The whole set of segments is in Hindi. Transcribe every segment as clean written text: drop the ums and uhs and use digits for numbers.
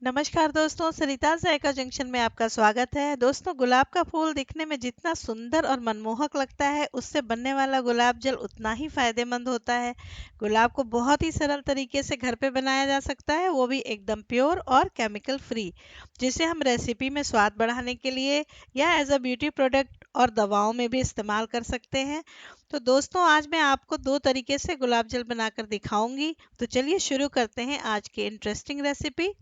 नमस्कार दोस्तों, सरिता ज़ायका जंक्शन में आपका स्वागत है। दोस्तों, गुलाब का फूल दिखने में जितना सुंदर और मनमोहक लगता है, उससे बनने वाला गुलाब जल उतना ही फायदेमंद होता है। गुलाब को बहुत ही सरल तरीके से घर पे बनाया जा सकता है, वो भी एकदम प्योर और केमिकल फ्री, जिसे हम रेसिपी में स्वाद बढ़ाने के लिए या एज अ ब्यूटी प्रोडक्ट और दवाओं में भी इस्तेमाल कर सकते हैं। तो दोस्तों, आज मैं आपको दो तरीके से गुलाब जल बनाकर दिखाऊंगी। तो चलिए शुरू करते हैं आज की इंटरेस्टिंग रेसिपी।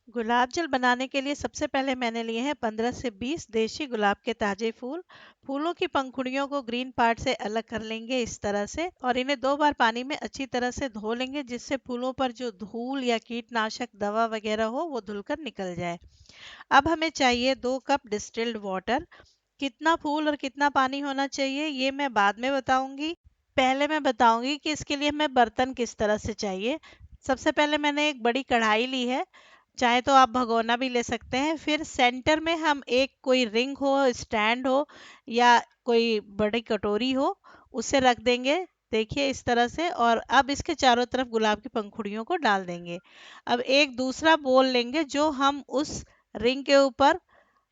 गुलाब जल बनाने के लिए सबसे पहले मैंने लिए हैं 15 से 20 देशी गुलाब के ताजे फूल। फूलों की पंखुड़ियों को ग्रीन पार्ट से अलग कर लेंगे इस तरह से, और इन्हें 2 बार पानी में अच्छी तरह से धो लेंगे, जिससे फूलों पर जो धूल या कीटनाशक दवा वगैरह हो वो धुलकर निकल जाए। अब हमें चाहिए 2 कप डिस्टिल्ड वाटर। कितना फूल और कितना पानी होना चाहिए ये मैं बाद में बताऊंगी। पहले मैं बताऊंगी कि इसके लिए हमें बर्तन किस तरह से चाहिए। सबसे पहले मैंने एक बड़ी कढ़ाई ली है, चाहे तो आप भगोना भी ले सकते हैं। फिर सेंटर में हम एक कोई रिंग हो, स्टैंड हो या कोई बड़ी कटोरी हो, उसे रख देंगे। देखिए इस तरह से। और अब इसके चारों तरफ गुलाब की पंखुड़ियों को डाल देंगे। अब एक दूसरा बोल लेंगे जो हम उस रिंग के ऊपर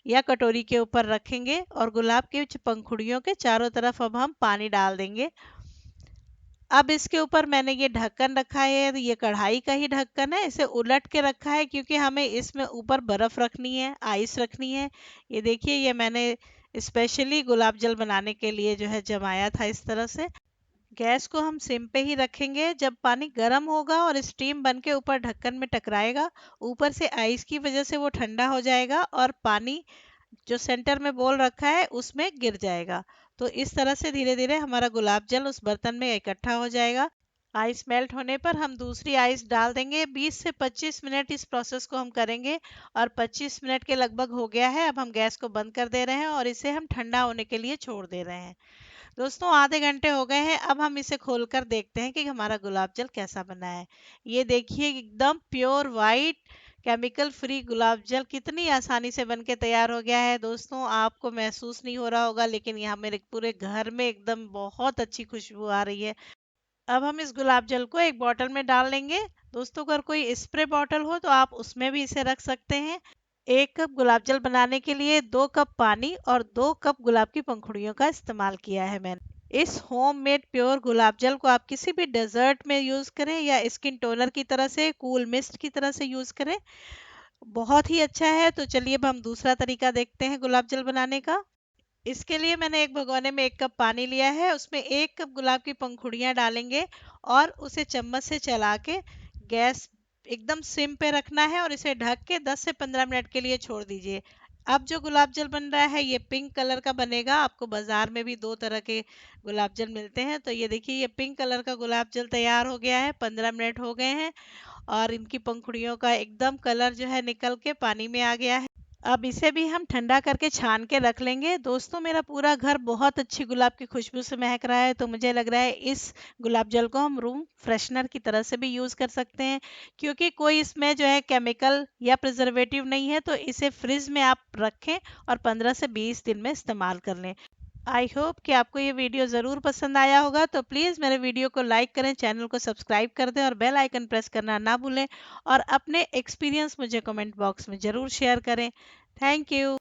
या कटोरी के ऊपर रखेंगे, और गुलाब के पंखुड़ियों के चारों तरफ अब हम पानी डाल देंगे। अब इसके ऊपर मैंने ये ढक्कन रखा है, ये कढ़ाई का ही ढक्कन है, इसे उलट के रखा है क्योंकि हमें इसमें ऊपर बर्फ रखनी है, आइस रखनी है। ये देखिए, ये मैंने स्पेशली गुलाब जल बनाने के लिए जो है जमाया था इस तरह से। गैस को हम सिम पे ही रखेंगे। जब पानी गर्म होगा और स्टीम बन के ऊपर ढक्कन में टकराएगा, ऊपर से आइस की वजह से वो ठंडा हो जाएगा और पानी जो सेंटर में बोल रखा है उसमें गिर जाएगा। तो इस तरह से धीरे धीरे हमारा गुलाब जल उस बर्तन में इकट्ठा हो जाएगा। आइस मेल्ट होने पर हम दूसरी आइस डाल देंगे। 20 से 25 मिनट इस प्रोसेस को हम करेंगे, और 25 मिनट के लगभग हो गया है। अब हम गैस को बंद कर दे रहे हैं और इसे हम ठंडा होने के लिए छोड़ दे रहे हैं। दोस्तों, आधे घंटे हो गए हैं। अब हम इसे खोलकर देखते हैं कि हमारा गुलाब जल कैसा बना है। ये देखिए, एकदम प्योर वाइट केमिकल फ्री गुलाब जल कितनी आसानी से बनके तैयार हो गया है। दोस्तों, आपको महसूस नहीं हो रहा होगा, लेकिन यहाँ मेरे पूरे घर में एकदम बहुत अच्छी खुशबू आ रही है। अब हम इस गुलाब जल को एक बॉटल में डाल लेंगे। दोस्तों, अगर कोई स्प्रे बॉटल हो तो आप उसमें भी इसे रख सकते हैं। 1 कप गुलाब जल बनाने के लिए 2 कप पानी और 2 कप गुलाब की पंखुड़ियों का इस्तेमाल किया है मैंने। इस होममेड प्योर गुलाब जल को आप किसी भी डेजर्ट में यूज करें या स्किन टोनर की तरह से, कूल मिस्ट की तरह से यूज करें, बहुत ही अच्छा है। तो चलिए अब हम दूसरा तरीका देखते हैं गुलाब जल बनाने का। इसके लिए मैंने एक भगोने में 1 कप पानी लिया है, उसमें 1 कप गुलाब की पंखुड़ियां डालेंगे और उसे चम्मच से चला के गैस एकदम सिम पे रखना है और इसे ढक के 10 से 15 मिनट के लिए छोड़ दीजिए। अब जो गुलाब जल बन रहा है ये पिंक कलर का बनेगा। आपको बाजार में भी 2 तरह के गुलाब जल मिलते हैं। तो ये देखिए, ये पिंक कलर का गुलाब जल तैयार हो गया है। 15 मिनट हो गए हैं और इनकी पंखुड़ियों का एकदम कलर जो है निकल के पानी में आ गया है। अब इसे भी हम ठंडा करके छान के रख लेंगे। दोस्तों, मेरा पूरा घर बहुत अच्छी गुलाब की खुशबू से महक रहा है, तो मुझे लग रहा है इस गुलाब जल को हम रूम फ्रेशनर की तरह से भी यूज़ कर सकते हैं, क्योंकि कोई इसमें जो है केमिकल या प्रिजर्वेटिव नहीं है। तो इसे फ्रिज में आप रखें और 15 से 20 दिन में इस्तेमाल कर लें। आई होप कि आपको ये वीडियो ज़रूर पसंद आया होगा। तो प्लीज़ मेरे वीडियो को लाइक करें, चैनल को सब्सक्राइब कर दें और बेल आइकन प्रेस करना ना भूलें। और अपने एक्सपीरियंस मुझे कमेंट बॉक्स में ज़रूर शेयर करें। Thank you.